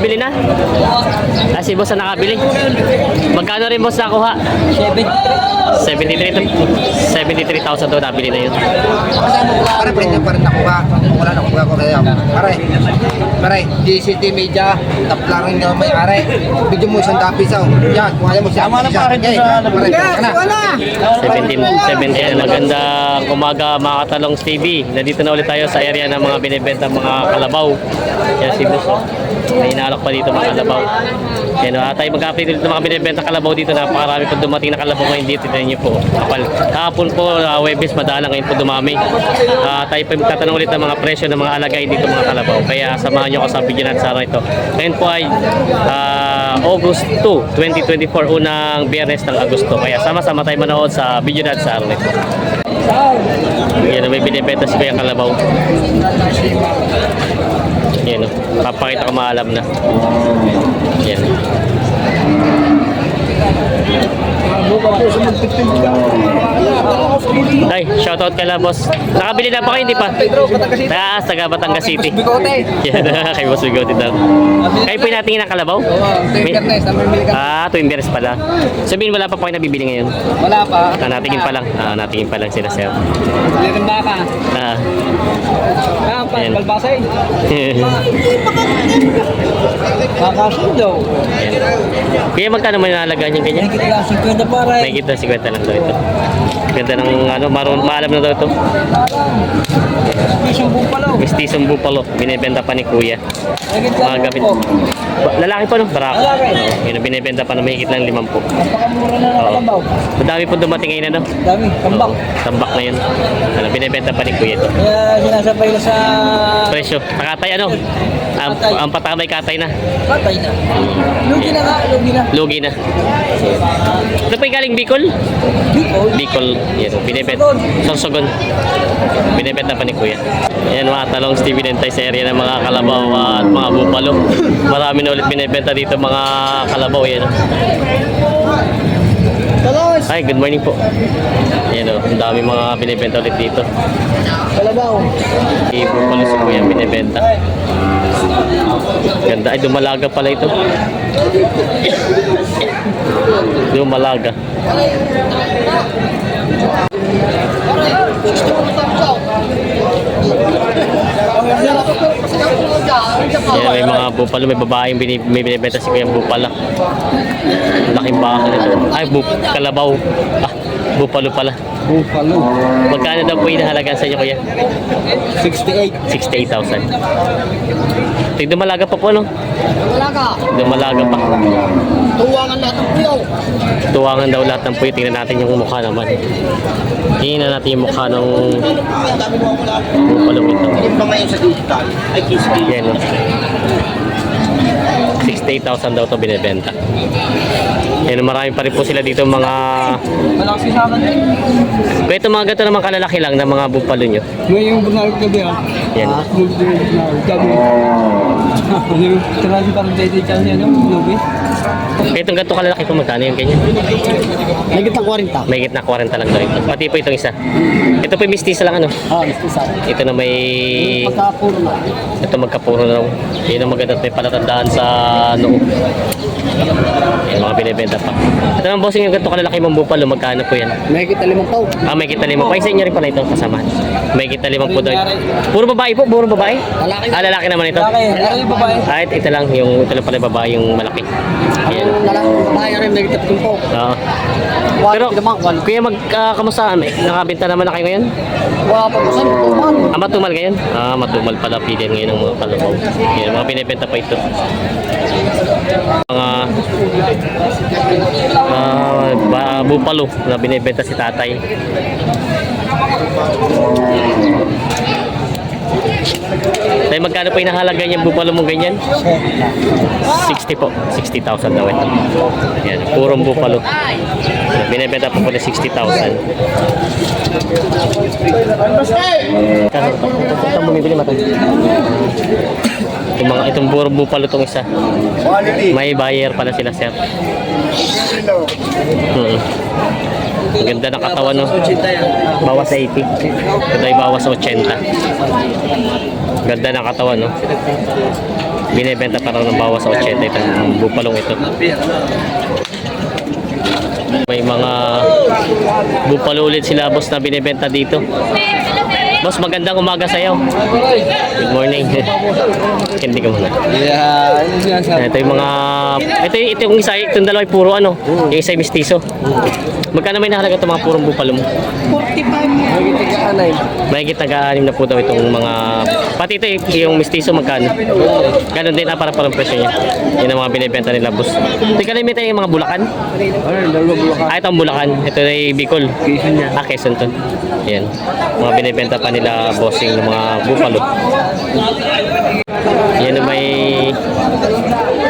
nakabili na? Ah, si boss na nakabili. Magkano rin boss nakuha? 73,000 daw nabili na yun. Pare, print na pa rin nakuha. Wala nakuha ko kaya. Pare, DCT Media, tapla rin nga may are. Video mo isang dapisaw. Yan, kuha mo siya. Tama na pare. Wala. 17, magandang umaga mga Katalongs TV. Nandito na ulit tayo sa area ng mga binibenta mga kalabaw. Yan si boss. May inalok pa dito mga kalabaw. Yan, tayo mag-update dito ng mga binibenta kalabaw dito. Napakarami po dumating na kalabaw ngayon dito. Tignan niyo po. Kapal. Kahapon po, Webes, madalang ngayon po dumami. Tayo po magtatanong ulit ng mga presyo ng mga alagay dito mga kalabaw. Kaya samahan nyo ko sa video natin sa araw ito. Ngayon po ay August 2, 2024, unang biyernes ng Agosto. Kaya sama-sama tayo manood sa video natin sa araw ito. Yan, may binibenta si Kuya Kalabaw. Yan, papakita ko maalam na. Yan. Ay, shoutout kay boss. Nakabili na pa kayo, hindi pa? Taas, taga Batangas City. Yan, kay Boss Bigote daw. Kayo po yung natingin ng kalabaw? Tuwing Biyernes pala. Sabihin, wala pa po kayo nabibili ngayon? Wala pa. Natingin pa lang. Natingin pa lang sila, sir. Meron baka. Ayan. Balbasay. Kakasundo. Kaya magkano man nalagaan yung ganyan? May kita 50 lang daw ito. Ganda ng maalam na daw ito. Mistisong Bupalo. Binibenta pa ni Kuya. Mga gamit. Lalaki pa no? Barako. Yun, binibenta pa na mahigit lang 50. Madami po dumating ngayon ano? Dami, tambak. Tambak na yun. Binibenta pa ni Kuya ito. Kaya sinasabay na sa... Presyo. Pakatay ano? Ang patamay katay na. Patay na. Lugi na nga, lugi na. Lugi na. Ito pa yung galing Bicol? Bicol. Yan, binibenta. Sorsogon. Binibenta pa ni Kuya. Yan mga Talongs TV din tayo sa area ng mga kalabaw at mga bupalo. Marami na ulit binibenta dito mga kalabaw. Yan. Hi, good morning po. Yan o, ang dami mga binibenta ulit dito. Kalabaw. Bupalo si Kuya binibenta. Ganda. Ay, dumalaga pala ito. Dumalaga. Yan, may mga bupalo, may babaeng may binibenta si Kuya Bupala. Laking baka nito. Ay, kalabaw. Bupalo pala. Bupalo. Magkano daw po inahalagaan sa inyo, Kuya? 68,000. Ito dumalaga pa po, no? Dumalaga pa. Tuwangan lahat ng puyaw. Tuwangan daw lahat ng puyo. Tingnan natin yung mukha naman. Tingnan natin yung mukha ng bupalo ito. Yung pa ngayon sa digital, ay kiski. Yan, no? 68,000 daw ito binibenta. Yan, marami pa rin po sila dito mga... Malaksi sa akin. Kaya ito mga gato naman kalalaki lang ng mga bupalo nyo. May yung bunal gabi ha. Yan. Gabi. Tarasi parang dedikan niya, no? Gabi. Kaya itong gato kalalaki ito magkano yung ganyan? May gitang 40. May gitna 40 lang daw ito. Pati po itong isa. Ito po yung mistisa lang ano? Mistisa. Ito na may... Pagkapuro na. Ito magkapuro na. Yan ang maganda at may palatandaan sa noo. Yan, mga binibenta pa. Ito naman bossing yung gato kalalaki mong bupalo. Magkano po yan? May kita 5 tao. May kita 5. Ay, sa inyo rin pala ito kasama. May kita 5 po doon. Puro babae po? Puro babae? Lalaki. Lalaki naman ito? Lalaki. Lalaki yung babae. Ito lang. Ito lang pala yung babae yung malaki. Yan. Lalaki yung babae rin. May kita 5 tao. Oo. Pero, kuya kamusta? Nakabenta naman na kayo ngayon? Wala pa po saan. Tumal. Matumal ngayon? Matumal pala pilihan ngayon ng mga kalabaw. Yan, mga binibenta pa ito. Mga bupalo na binibenta si tatay. Tayo magkano po inahalaga yung bupalo mong ganyan? 60 po. 60,000 daw ito. Yan, purong bupalo. Binibenta po po na 60,000. Ito bumibili mata. Itong purong bupalo itong isa. May buyer pala sila, sir. Ang ganda ng katawan, no? Bawas sa 80. Ito ay bawas sa 80. Ganda ng katawan, no? Binibenta para ng bawas sa 80 itong bupalong ito. May mga bupalo ulit sila boss na binibenta dito. Boss, magandang umaga sa iyo. Good morning. Hindi ka muna. Ito yung mga ito yung isa, itong dalawa ay puro ano, yung isa ay mistiso. Magkano may nahalaga itong mga purong bupalo mo? 45. May taga-anim na po daw itong mga pati ito yung mistiso magkano? Ganon din para parang presyo niya. Yan ang mga binibenta nila boss. Ito kalimitan yung mga Bulacan. Ito ang Bulacan. Ito ay Bicol. Quezon to. Yan. Mga binibenta pa nila bossing ng mga bupalo. Yan ang may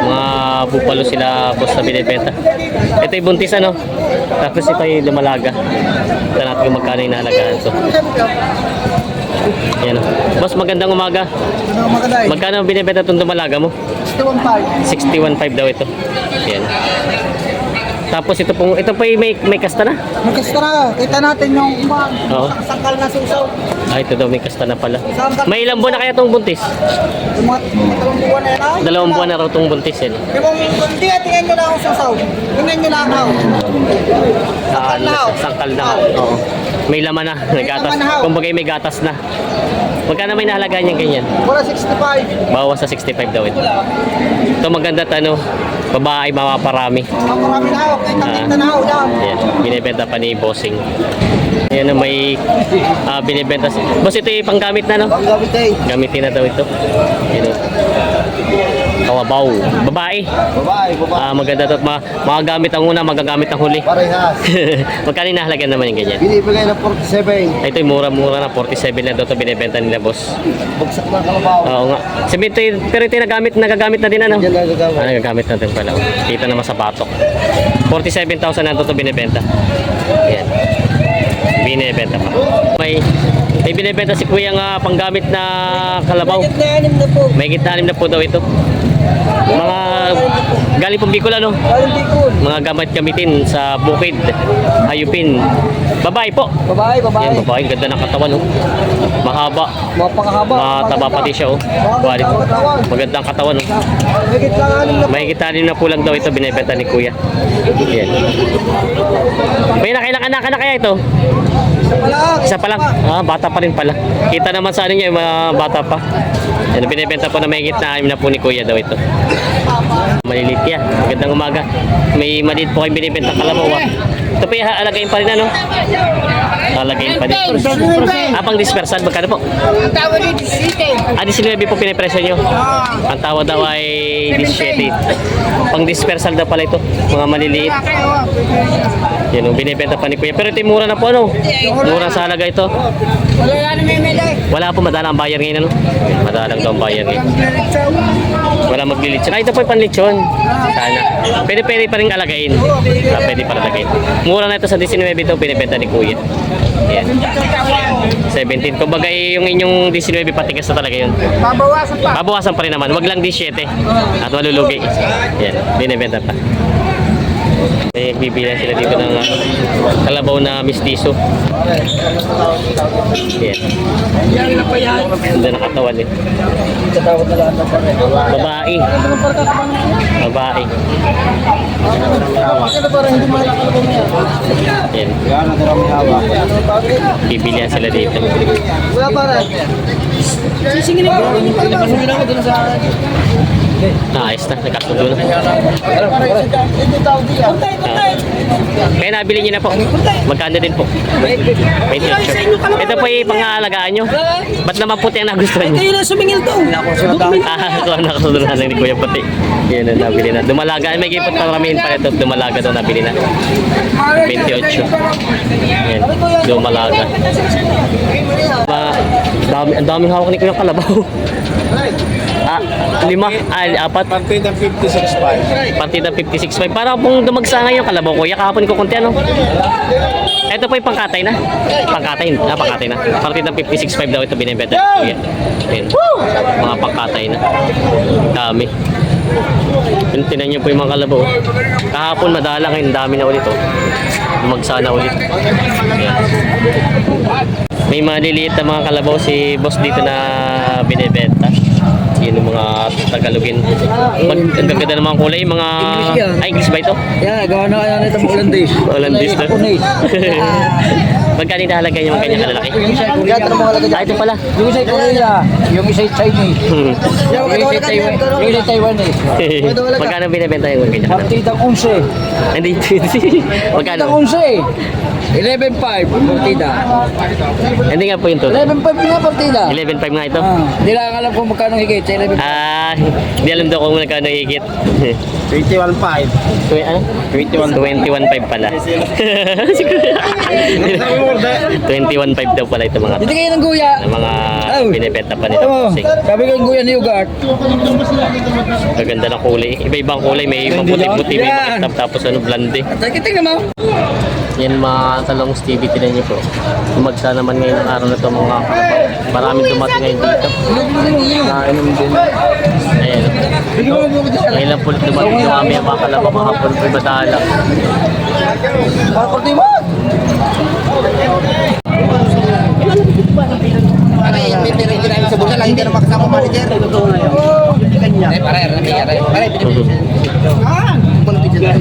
mga bupalo sila boss na binibenta. Ito ay buntis ano. Tapos ito ay lumalaga. Ito natin kung magkano yung nahalagaan ito. Yan. Boss, magandang umaga. Magkano binibenta itong dumalaga mo? 61.5 daw ito. Yan. Tapos ito po may kasta na. May kasta na. Kita natin yung Oo. sangkal na susaw. Ito daw may kasta na pala. May ilang buwan na kaya itong buntis? Yung mga 2 buwan na yan. 2 buwan na raw itong buntis eh. Yung hindi, tingnan nyo lang ang susaw. Tingnan nyo lang ako. Sangkal na ako. Sangkal na. Oo. May laman na. May gatas. laman na. Kumbaga may gatas na. Magkano may nahalagaan niyang ganyan? Wala 65. Bawas sa 65 daw ito. Ito maganda ano, babae mapaparami. Marami na ako. Kita na ako dyan. Ayan, binibenta pa ni Bossing. Ayan, may binibenta. Boss, ito yung panggamit na no? Paggamit eh. Gamitin na daw ito. Ayan, kawabaw. Babae. Babae. Maganda ito. Mga gamit ang una, magagamit ang huli. Parehas. Magkano yung nahalagaan naman yung ganyan? Binibigay na 47. Ito yung mura-mura na. 47 na daw ito binibenta nila, boss. Bugsak na kalabaw. Oo nga. Sabihin ito, pero ito yung nagagamit na din ano? Yan ang gagawin. Nagagamit na din pala. Kita naman sa batok. 47,000 na ito binibenta. Ayan. Binibenta pa. May binibenta si kuya nga panggamit na kalabaw. Na po. May gitna 6 na po daw ito. Mga galing pong Bicol ano? Galing Bicol. Mga gamit-gamitin sa bukid, hayupin. Babae po. Babae. Yan, babae. Ganda ng katawan oh. Mahaba. Mapakahaba. Mataba pati siya oh. Quality. Magandang katawan oh. Higit lang anim na po. May gitna na po lang daw ito binibenta ni kuya. Yan. May nakailang anak na kaya ito? Isa pa lang. Bata pa rin pala. Kita naman sa ano niya, yung mga bata pa. Yan, binibenta po na may gitna na po ni kuya daw ito. Malilit yan. Magandang umaga. May maliit po kayong binibenta kalabaw ah. Ito po yung alagayin pa rin ano? Alagayin pa din. Pang dispersal, magkano po? Ang tawag ni Disite. 19 po pinipresyo nyo. Ang tawad daw ay 17. Pang dispersal daw pala ito. Mga maliliit. Yan o, binibenta pa ni kuya. Pero ito yung mura na po ano? Mura sa halaga ito. Wala na may medal. Wala po, madalang ang bayar ngayon ano? Madalang daw ang bayar ngayon. Wala maglilitsyon. Ito po yung panlitsyon. Sana. Pwede pa rin alagayin. Pwede pa alagayin. Mura na ito sa 19 ito, binibenta ni kuya. Yan. 17. Kumbaga yung inyong 19 patigas na talaga yun. Babawasan pa. Babawasan pa rin naman. Wag lang 17. At malulugi. Yan. Binibenta pa. May bibila sila dito ng kalabaw na mistiso. Yan. Ganda na katawan eh. Babae. Babae. Yan. Bibilihan sila dito. Wala pa rin. Sisingin na ako dun sa... Ayos na. Nagkasundo na. Puntay. Kaya nabili niyo na po. Magkano din po? 28. Ito po yung pangalagaan nyo. Ba't naman puti ang nagustuhan nyo? Kayo na sumingil to. Ito ang nakasunod na ni Kuya Puti. Yan ang nabili na. Dumalaga. May gipot paramihin pa ito. Dumalaga daw nabili na. 28. Yan. Dumalaga. Ang daming hawak ni Kuya Kalabaw. 5. 4. Partida 56.5. Partida 56.5. Para pong dumagsa ngayon kalabaw kuya. Kahapon ko kunti ano. Ito po yung pangkatay na. Pangkatay na. Partida 56.5 daw ito binibenta. Kuya. Ayan. Mga pangkatay na. Dami. Tinan niyo po yung mga kalabaw. Kahapon madala ngayon. Dami na ulit oh. Dumagsa na ulit. Ayan. May maliliit na mga kalabaw si boss dito na binibenta. Yan yung mga Tagalogin. Ang gaganda ng mga kulay, mga... Ay, English ba ito? Yeah, gawa na kaya nito sa Hollandaise. Hollandaise na. Japanese. Magkano inahalagay yung ganyan kalalaki? Kaya ito mga lagay. Ah, ito pala. Yung isa Korea, yung isa Chinese. Yung isa Taiwan, yung isa Taiwanese. Magkano binibenta yung ganyan? Partidang 11. Hindi, magkano? Partidang 11. 11.5 partida. Hindi nga po yung to. 11.5 nga partida. 11.5 nga ito. Hindi lang alam kung magkano higit sa 11.5. Ah, hindi alam daw kung magkano higit. 21.5. Ano? 21.5 pala. 21.5 daw pala ito mga Hindi kayo ng guya. ng mga binibenta pa nito. Oo, Kasi sabi ko yung guya ni Ugart. maganda ng kulay. Iba-ibang kulay. May maputi-puti, may makitab, tapos ano, blonde. Tingnan mo. Yan mga talong Stevie, tinan niyo po. Umagsa naman ngayon ang araw na ito mga kalabaw. Maraming dumating ngayon dito. Nainom din. Ayan. Ngayon lang po dumating dumami ang mga kalabaw kahapon po madala. Partida mo. Aray, may pera yung ginamit sa bulsa lang, hindi na makasama manager. Aray, pare, binibigyan. Kulang bigyan tayo.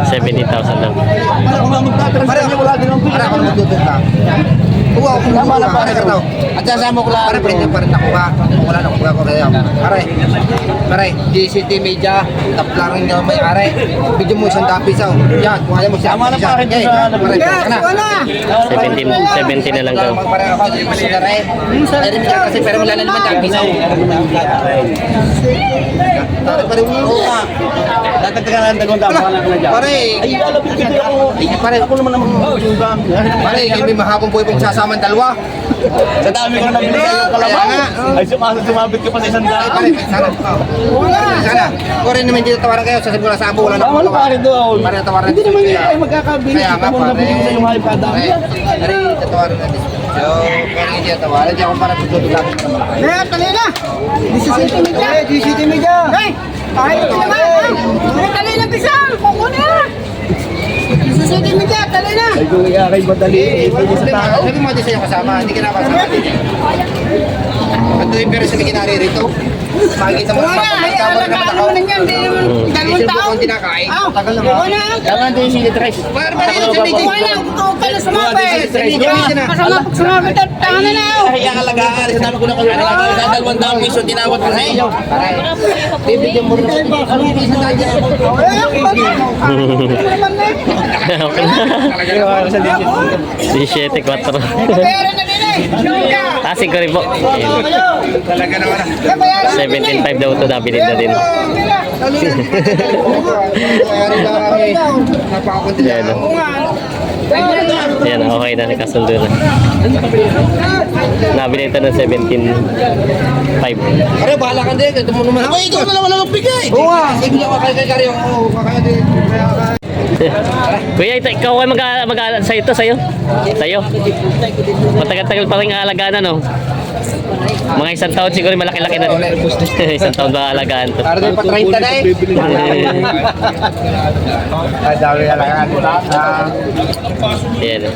70,000 lang. Pare, ako magdudod lang. Kuha ako kung wala pare kartaw. At sasama ko lang. Pare, pa rin ako ba? Wala na kuha ko kaya. Pare, GCT Media, taplaran nyo may are. Bigyan mo isang dapisaw. Yan, kuha mo siya. Tama na pare. Pare, kana. 70 na lang daw. Pare, ako di mo sila rin. Ay, rin kasi pero wala na naman dapisaw. Pare, oo nga. Tatagtagan lang dalawang dama ka na dyan. Pare, pare, ako naman naman. Pare, may mahapon po yung sasaman dalawa. Sa dami ko na nabili sa iyong kalabaw. Ay sumabit ka pa sa isang daan. Pare, sana. Kore naman dito tawaran kayo, sasabihin ko lang sa abo, wala na Tama na pare doon. Pare, tawaran Hindi naman yun ay magkakabili. Kaya nga, Ito mo pare. nabili ko sa iyong hayop kada. Pare, tatawaran natin. So, kung hindi tawaran, di ako para tutulog lang. Kaya, tali na. DCT Media. DCT Media. Hey, kahit ito naman. Tali na pisang. Kukunin na. DCT Media, tali na. Ay, kung kay madali. Sabi mo din sa'yo kasama, hindi ka nakasama din. At yung pero sabi kinari rito, makikita mo naman pagkakita mo naman ako. Isang bukong tinakain, tagal naman. Kailangan din si Litres. Pare, yun sa meeting. Ay, ang alagaan. Sa dami ko na kayo. Dalawang daang piso, tinawad ko sa inyo. Pare, bibigyan mo rin ako. Ano yung isang dahil? Okay na. 17, 4. Tasig ko rin po. Talaga naman. 17.5 daw ito, nabilid na din. Napakakunti Yan, lang. Yan, okay na, nakasundo na. Nabili ito ng 17.5. Pare, bahala ka din. Ito mo naman. Ako, ikaw na naman ang bigay. Oo nga. Ibigyan ka kay Karyo. Oo, kakaya din. Kuya, ito, ikaw ay mag-aaral sa ito, sa'yo? Sa'yo? Matagal-tagal pa rin aalagaan, ano? Mga isang taon siguro malaki-laki na. Isang taon ba aalagaan to? Para din pa 30 na eh. Ay, dami alagaan. Yan.